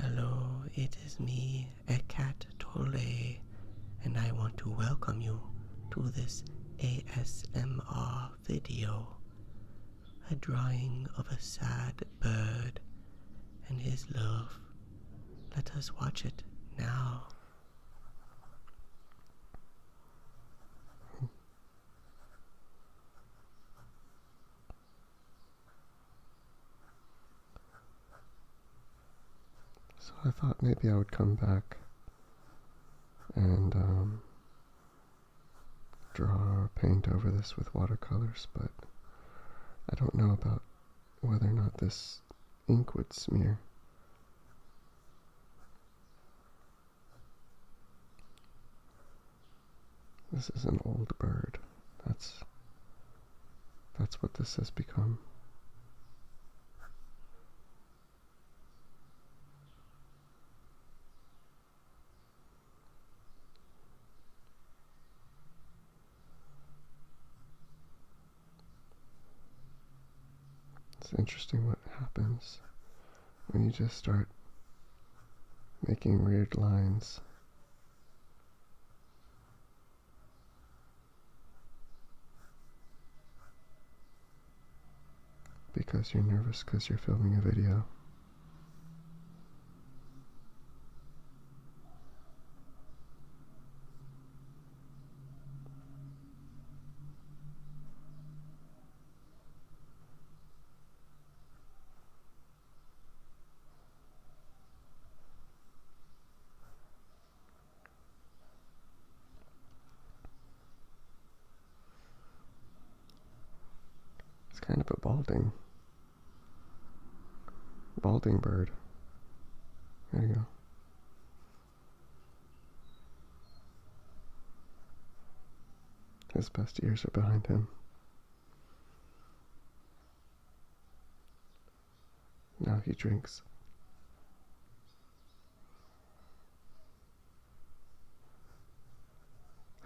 Hello, it is me, Eckcat, and I want to welcome you to this ASMR video. A drawing of a sad bird and his love. Let us watch it now. So I thought maybe I would come back and draw or paint over this with watercolors, but I don't know about whether or not this ink would smear. This is an old bird. That's what this has become. It's interesting what happens when you just start making weird lines. Because you're nervous because you're filming a video. It's kind of a balding bird. There you go. His best years are behind him. Now he drinks.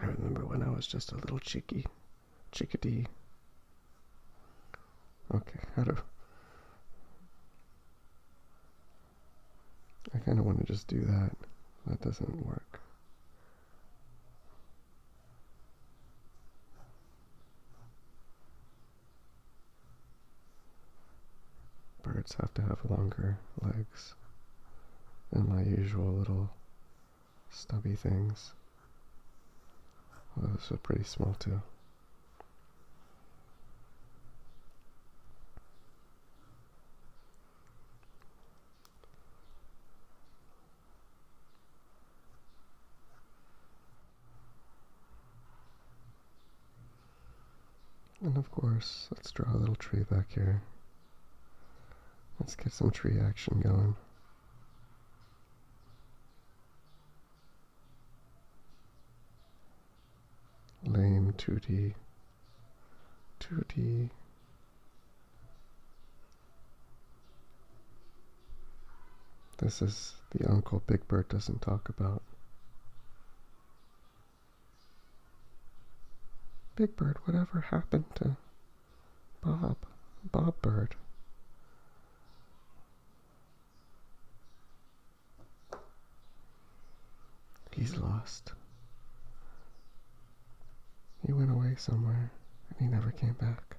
I remember when I was just a little chickadee. Okay, I kind of want to just do that. That doesn't work. Birds have to have longer legs than my usual little stubby things. Well, those are pretty small too. And of course, let's draw a little tree back here. Let's get some tree action going. Lame 2D. This is the uncle Big Bird doesn't talk about. Big Bird, whatever happened to Bob Bird? He's lost. He went away somewhere and he never came back.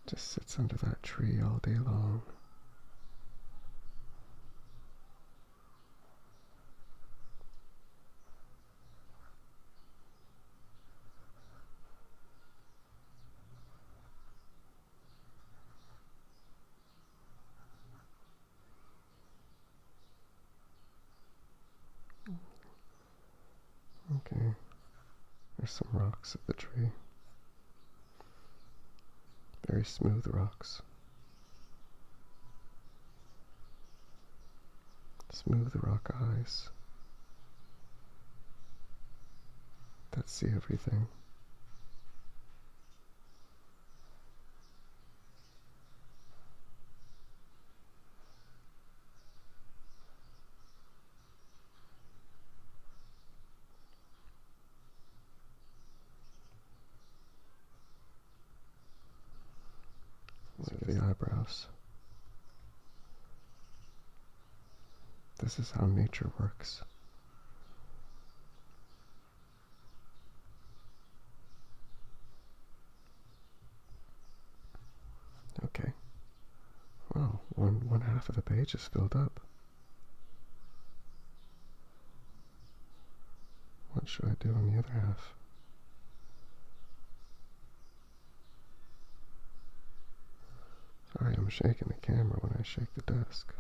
Just sits under that tree all day long. Okay, there's some rocks at the tree. Very smooth rocks. Smooth rock eyes that see everything. Look at the eyebrows. This is how nature works. Okay. Well, one half of the page is filled up. What should I do on the other half? Sorry, I'm shaking the camera when I shake the desk.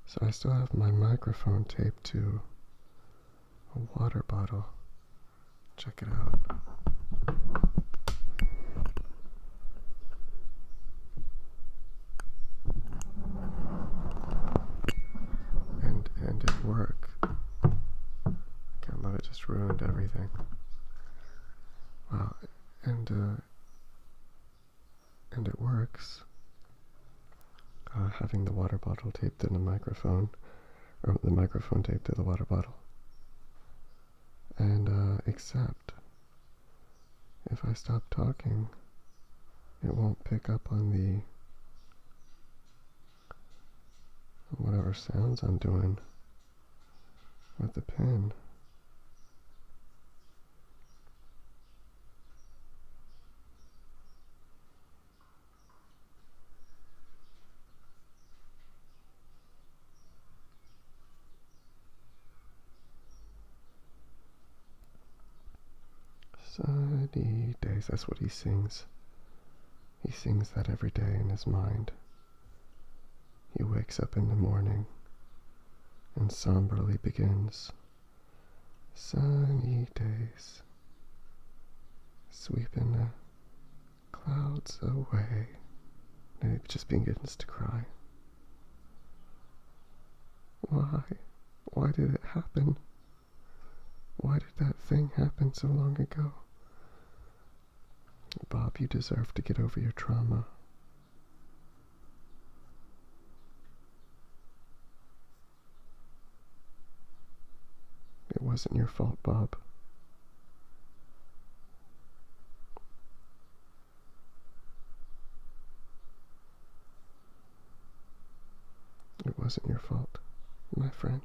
So I still have my microphone taped to a water bottle. Check it out. And it worked. I can't believe it just ruined everything. Wow, and it works. Having the water bottle taped to the microphone, or the microphone taped to the water bottle. And except if I stop talking, it won't pick up on the whatever sounds I'm doing with the pen. Sunny days, that's what he sings. He sings that every day in his mind. He wakes up in the morning and somberly begins. Sunny days, sweeping the clouds away. And he just begins to cry. Why? Why did it happen? Why did that thing happen so long ago? Bob, you deserve to get over your trauma. It wasn't your fault, Bob. It wasn't your fault, my friend.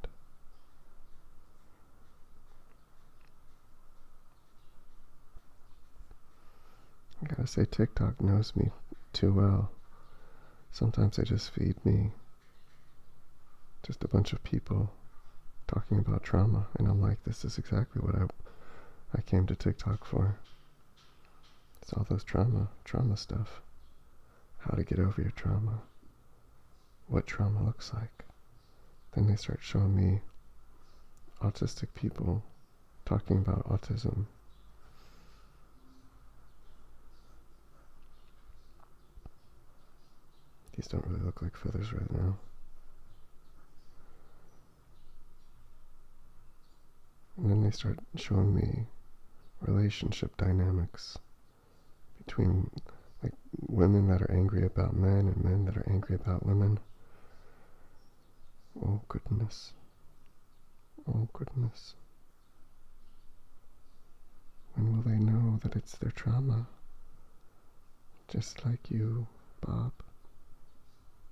I gotta say, TikTok knows me too well. Sometimes they just feed me just a bunch of people talking about trauma, and I'm like, this is exactly what I came to TikTok for. It's all those trauma stuff. How to get over your trauma. What trauma looks like. Then they start showing me autistic people talking about autism. These don't really look like feathers right now. And then they start showing me relationship dynamics between like women that are angry about men and men that are angry about women. Oh goodness. Oh goodness. When will they know that it's their trauma? Just like you, Bob.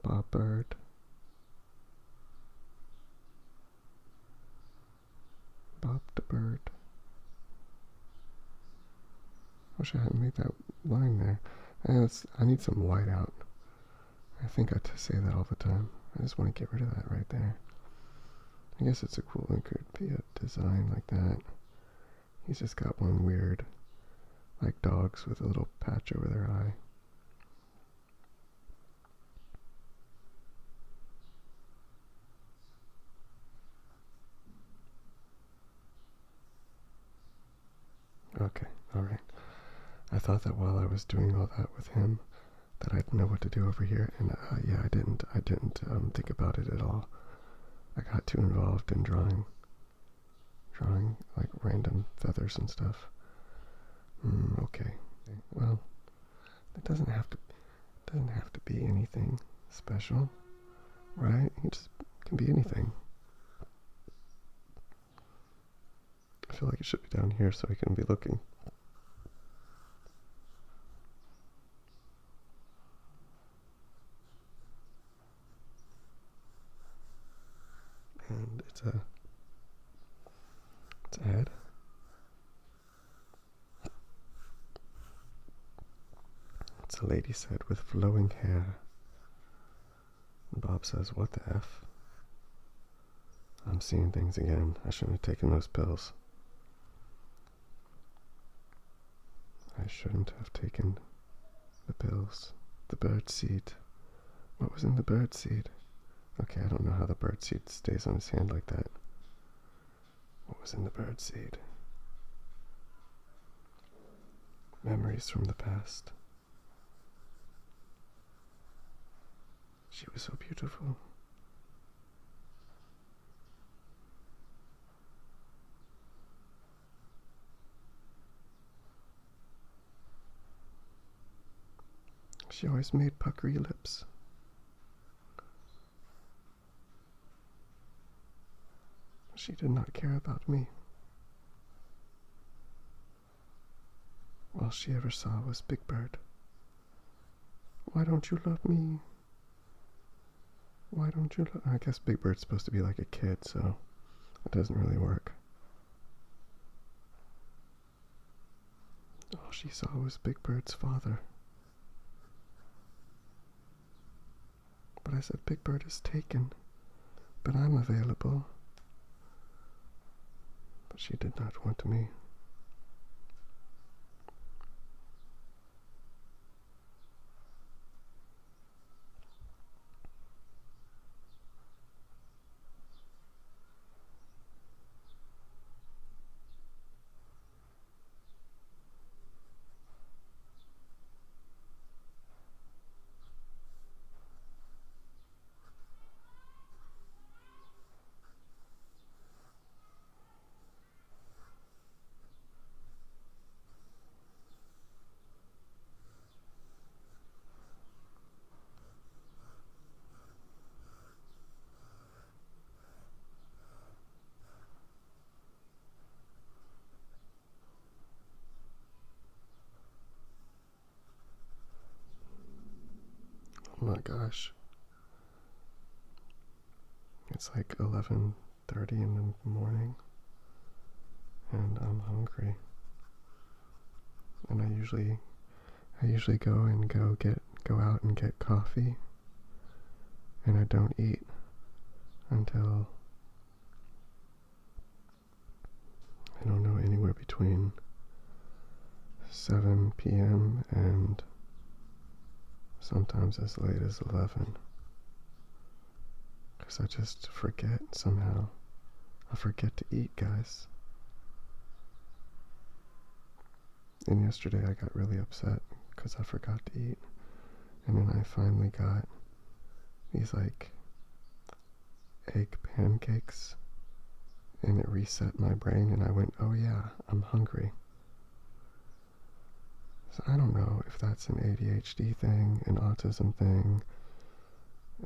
Bob Bird. Bob the Bird. Wish I hadn't made that line there. I need some white out. I think I say that all the time. I just want to get rid of that right there. I guess it's a cool, it could be a design like that. He's just got one weird, like dogs with a little patch over their eye. Okay, alright. I thought that while I was doing all that with him, that I'd know what to do over here, and yeah, I didn't think about it at all. I got too involved in drawing like random feathers and stuff. Okay. Well, it doesn't have to be anything special, right? It just can be anything. I feel like it should be down here so I can be looking. And it's a head. It's a lady's head with flowing hair. And Bob says, "What the F? I'm seeing things again. I shouldn't have taken those pills. I shouldn't have taken the pills. The bird seed. What was in the bird seed? Okay, I don't know how the bird seed stays on his hand like that. What was in the bird seed? Memories from the past. She was so beautiful. She always made puckery lips. She did not care about me. All she ever saw was Big Bird. Why don't you love me? Why don't you love... I guess Big Bird's supposed to be like a kid, so it doesn't really work. All she saw was Big Bird's father. But I said, Big Bird is taken, but I'm available. But she did not want me. Oh my gosh. It's like 11:30 in the morning, and I'm hungry. And I usually go out and get coffee, and I don't eat until, I don't know, anywhere between 7 p.m. and sometimes as late as 11. Because I just forget somehow. I forget to eat, guys. And yesterday I got really upset because I forgot to eat. And then I finally got these like egg pancakes, and it reset my brain, and I went, oh yeah, I'm hungry. So I don't know if that's an ADHD thing, an autism thing,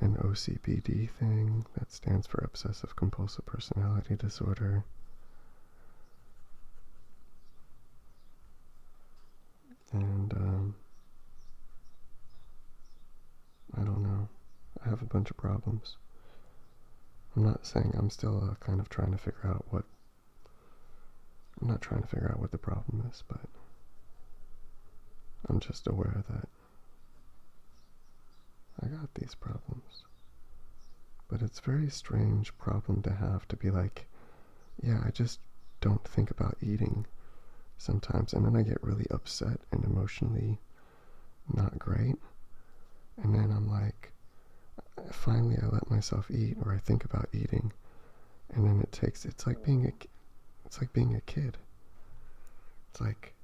an OCPD thing, that stands for obsessive compulsive personality disorder. And I don't know. I have a bunch of problems. I'm not saying I'm still kind of trying to figure out what... I'm not trying to figure out what the problem is, but I'm just aware that I got these problems. But it's a very strange problem to have, to be like, yeah, I just don't think about eating sometimes, and then I get really upset and emotionally not great, and then I'm like, finally I let myself eat, or I think about eating, and then it's like being a kid. It's like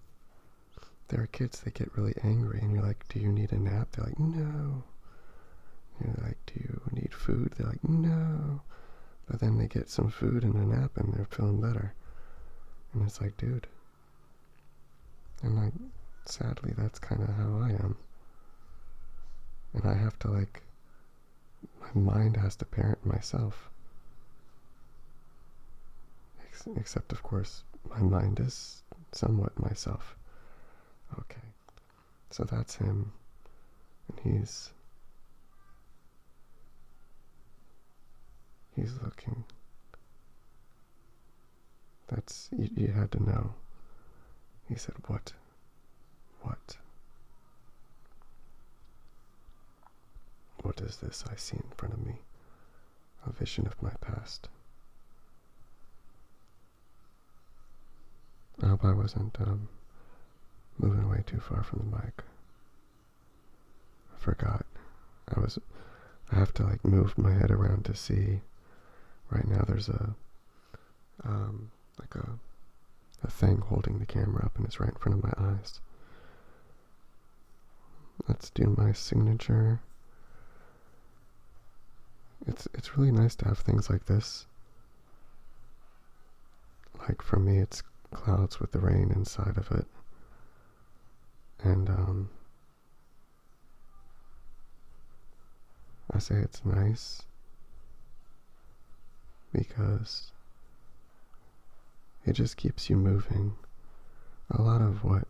there are kids that get really angry, and you're like, do you need a nap? They're like, no. You're like, do you need food? They're like, no. But then they get some food and a nap, and they're feeling better. And it's like, dude. And like, sadly, that's kind of how I am. And I have to like, my mind has to parent myself. Except, of course, my mind is somewhat myself. Okay, so that's him, and he's looking. That's, you had to know. He said, what? What is this I see in front of me? A vision of my past. I hope I wasn't moving away too far from the mic. I forgot. I have to like move my head around to see. Right now there's a thing holding the camera up, and it's right in front of my eyes. Let's do my signature. It's really nice to have things like this. Like for me, it's clouds with the rain inside of it. And I say it's nice because it just keeps you moving. A lot of what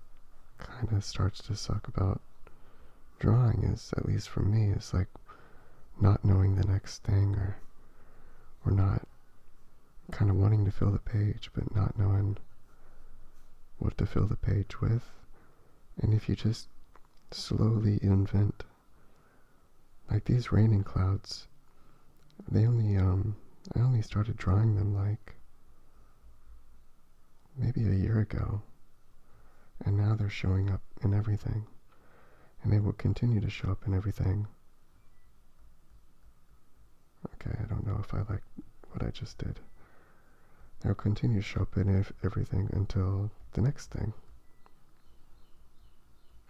kind of starts to suck about drawing is, at least for me, is like not knowing the next thing, or not kind of wanting to fill the page but not knowing what to fill the page with. And if you just slowly invent, like these raining clouds, I only started drawing them like maybe a year ago, and now they're showing up in everything, and they will continue to show up in everything. Okay, I don't know if I like what I just did. They'll continue to show up in everything until the next thing.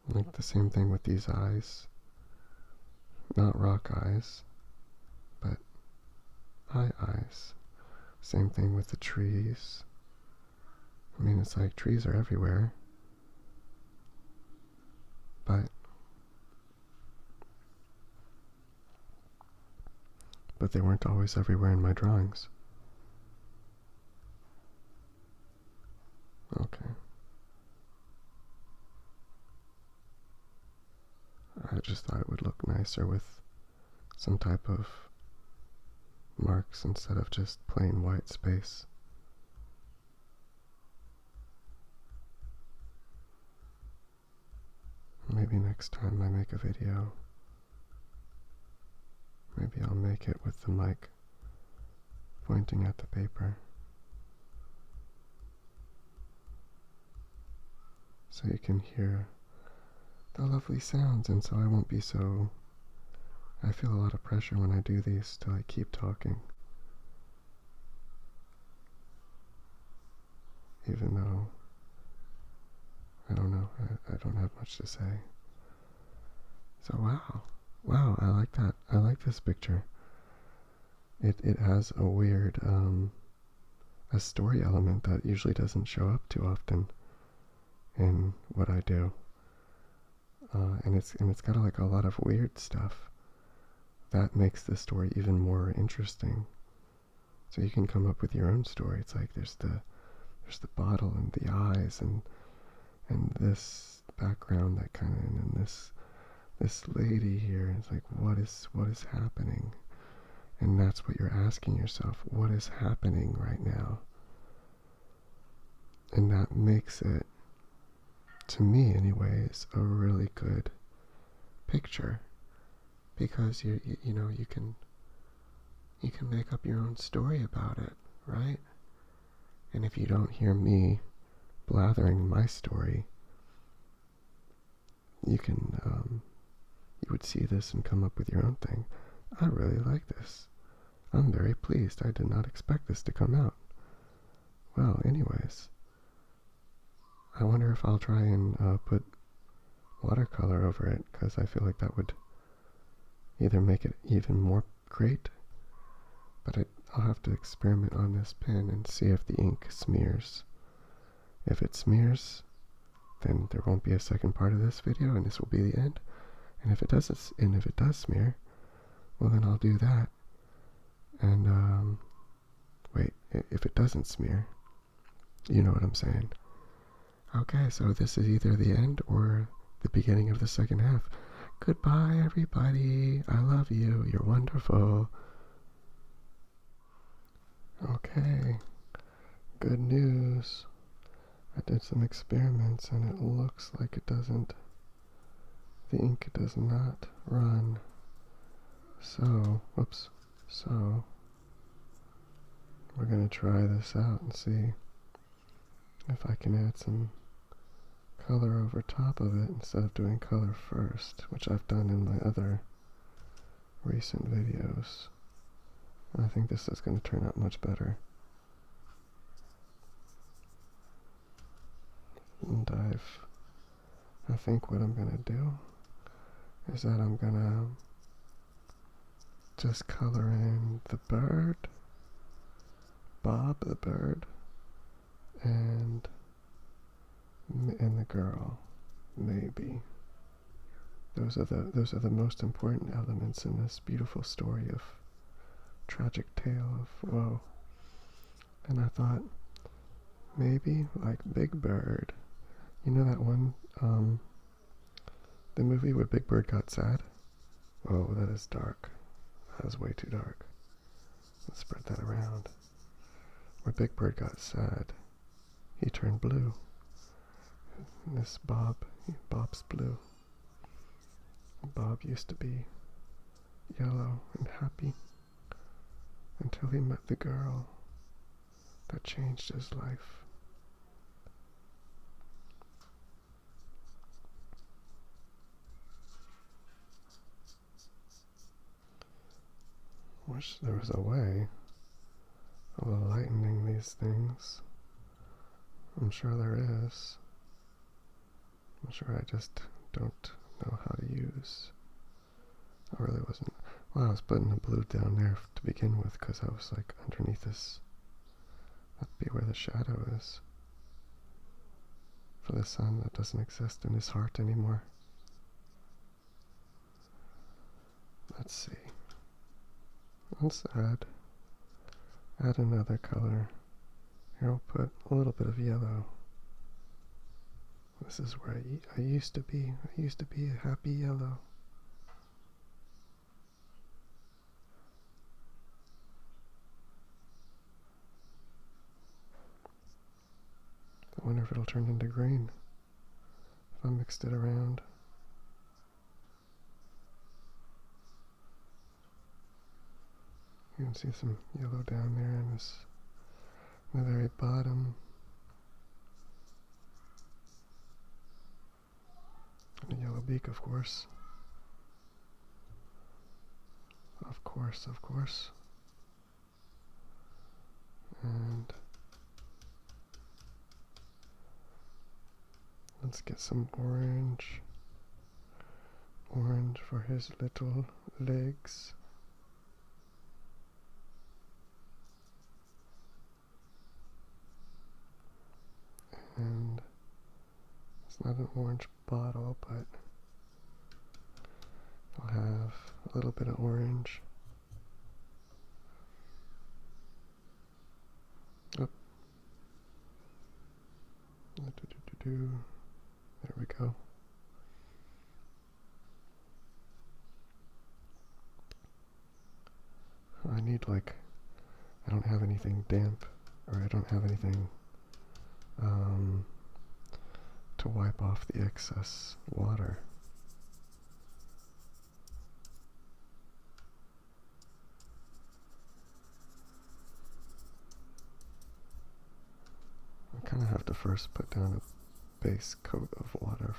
Like the same thing with these eyes. Not rock eyes, but eye eyes. Same thing with the trees. I mean, it's like trees are everywhere, but they weren't always everywhere in my drawings. Okay. I just thought it would look nicer with some type of marks instead of just plain white space. Maybe next time I make a video, maybe I'll make it with the mic pointing at the paper, so you can hear the lovely sounds, and so I won't be so... I feel a lot of pressure when I do these to like keep talking, even though I don't know, I don't have much to say. So wow, I like that. I like this picture. It has a weird a story element that usually doesn't show up too often in what I do. And it's got like a lot of weird stuff that makes the story even more interesting. So you can come up with your own story. It's like there's the bottle and the eyes and this background that kind of, and this lady here. It's like, what is happening? And that's what you're asking yourself. What is happening right now? And that makes it, to me anyways, a really good picture, because you can make up your own story about it, right? And if you don't hear me blathering my story, you would see this and come up with your own thing. I really like this. I'm very pleased. I did not expect this to come out. Well, anyways, I wonder if I'll try and put watercolor over it, because I feel like that would either make it even more great, but I'll have to experiment on this pen and see if the ink smears. If it smears, then there won't be a second part of this video, and this will be the end. And if it does smear, well, then I'll do that. And wait, if it doesn't smear, you know what I'm saying. Okay, so this is either the end or the beginning of the second half. Goodbye, everybody. I love you. You're wonderful. Okay, good news. I did some experiments and it looks like the ink does not run. So, so we're gonna try this out and see if I can add some color over top of it instead of doing color first, which I've done in my other recent videos. I think this is going to turn out much better. And I think what I'm going to do is that I'm going to just color in the bird, Bob the bird, and the girl, maybe. Those are the most important elements in this beautiful story of tragic tale of woe. And I thought maybe like Big Bird. You know that one, the movie where Big Bird got sad? Oh, that is dark. That is way too dark. Let's spread that around. Where Big Bird got sad, he turned blue. This Bob's blue. Bob used to be yellow and happy until he met the girl that changed his life. Wish there was a way of lightening these things. I'm sure there is. I'm sure I just don't know how to use. I really wasn't. Well, I was putting the blue down there to begin with because I was like underneath this. That'd be where the shadow is. For the sun that doesn't exist in his heart anymore. Let's see. Let's add another color. Here I'll put a little bit of yellow. This is where I used to be. I used to be a happy yellow. I wonder if it'll turn into green if I mixed it around. You can see some yellow down there in the very bottom. And a yellow beak, of course. Of course. And let's get some orange. Orange for his little legs. And it's not an orange bottle, but I'll have a little bit of orange. Oh. There we go. I need I don't have anything damp, or I don't have anything to wipe off the excess water. I kind of have to first put down a base coat of water.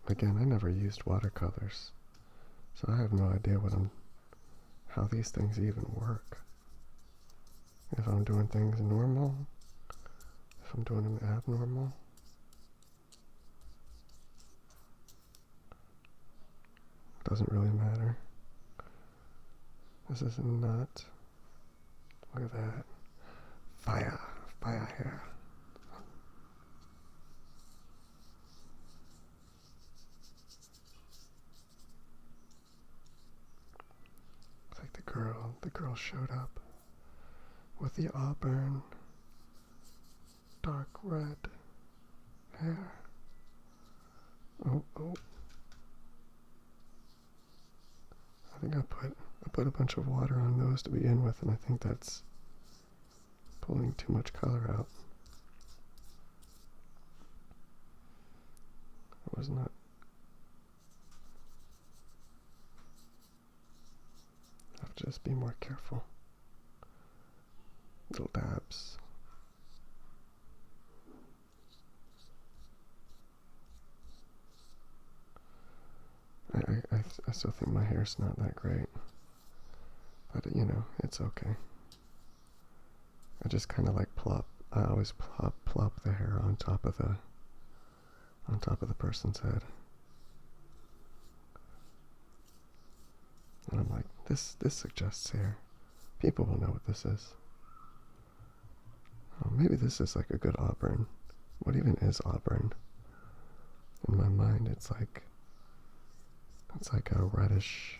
Again, I never used watercolors, so I have no idea how these things even work. If I'm doing things normal, if I'm doing them abnormal. Doesn't really matter. This is a nut. Look at that. Fire. Fire here. It's like the girl showed up with the auburn, dark red hair. Oh. I think I put a bunch of water on those to begin with, and I think that's pulling too much color out. I was not. I have to just be more careful. Little dabs. I still think my hair's not that great, but you know, it's okay. I just kind of like plop. I always plop the hair on top of the person's head, and I'm like, this suggests hair. People will know what this is. Oh, maybe this is like a good auburn. What even is auburn? In my mind, it's like a reddish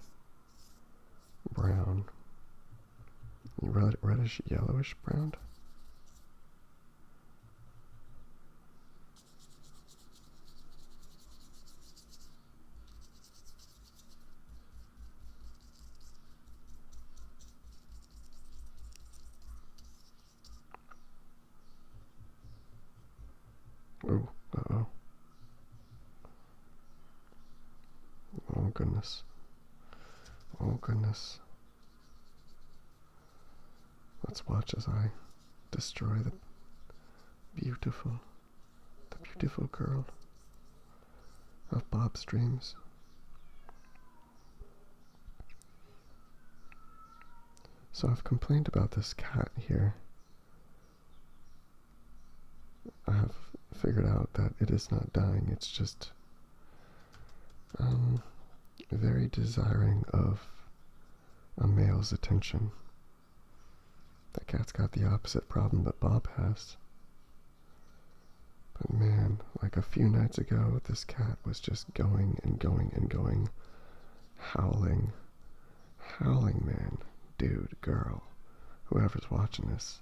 brown. Reddish yellowish brown. Oh, uh-oh. Oh goodness. Oh goodness. Let's watch as I destroy the beautiful girl of Bob's dreams. So I've complained about this cat here. I have figured out that it is not dying, it's just very desiring of a male's attention. That cat's got the opposite problem that Bob has. But man, like a few nights ago, this cat was just going and going and going, howling, man, dude, girl, whoever's watching this.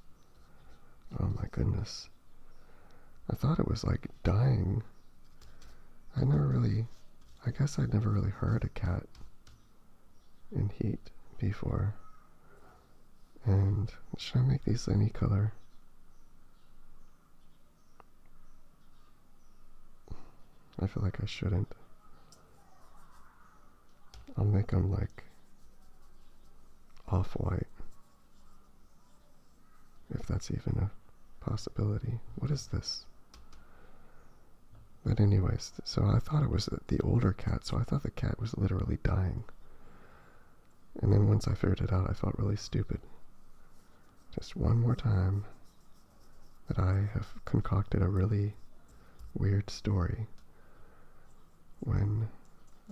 Oh my goodness. I thought it was like dying. I guess I'd never really heard a cat in heat before. And should I make these any color? I feel like I shouldn't. I'll make them like off-white, if that's even a possibility. What is this? But anyways, so I thought it was the older cat, so I thought the cat was literally dying. And then once I figured it out, I felt really stupid. Just one more time that I have concocted a really weird story when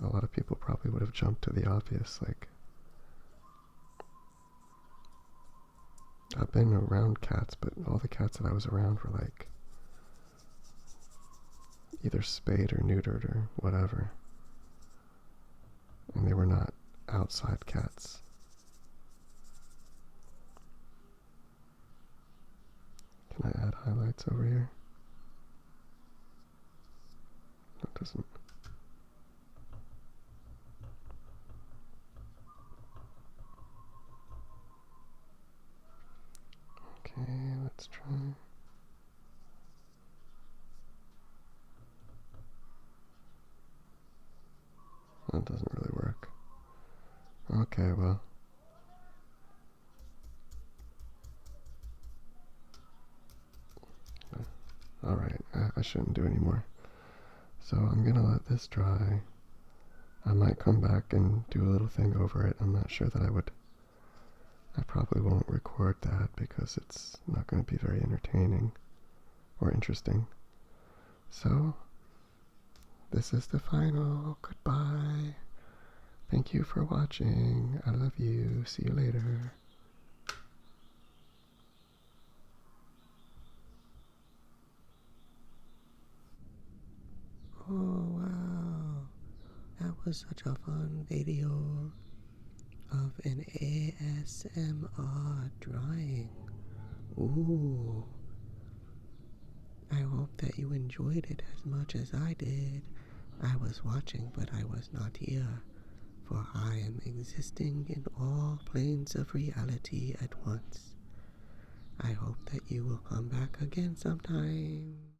a lot of people probably would have jumped to the obvious, like, I've been around cats, but all the cats that I was around were like either spayed or neutered or whatever. And they were not outside cats. Can I add highlights over here? That doesn't. Okay, let's try. That doesn't really work. Okay, well. Alright, I shouldn't do any more. So I'm gonna let this dry. I might come back and do a little thing over it. I'm not sure that I would. I probably won't record that because it's not going to be very entertaining or interesting. So, this is the final. Goodbye. Thank you for watching. I love you. See you later. Oh wow, that was such a fun video of an ASMR drawing. Ooh, I hope that you enjoyed it as much as I did. I was watching, but I was not here, for I am existing in all planes of reality at once. I hope that you will come back again sometime.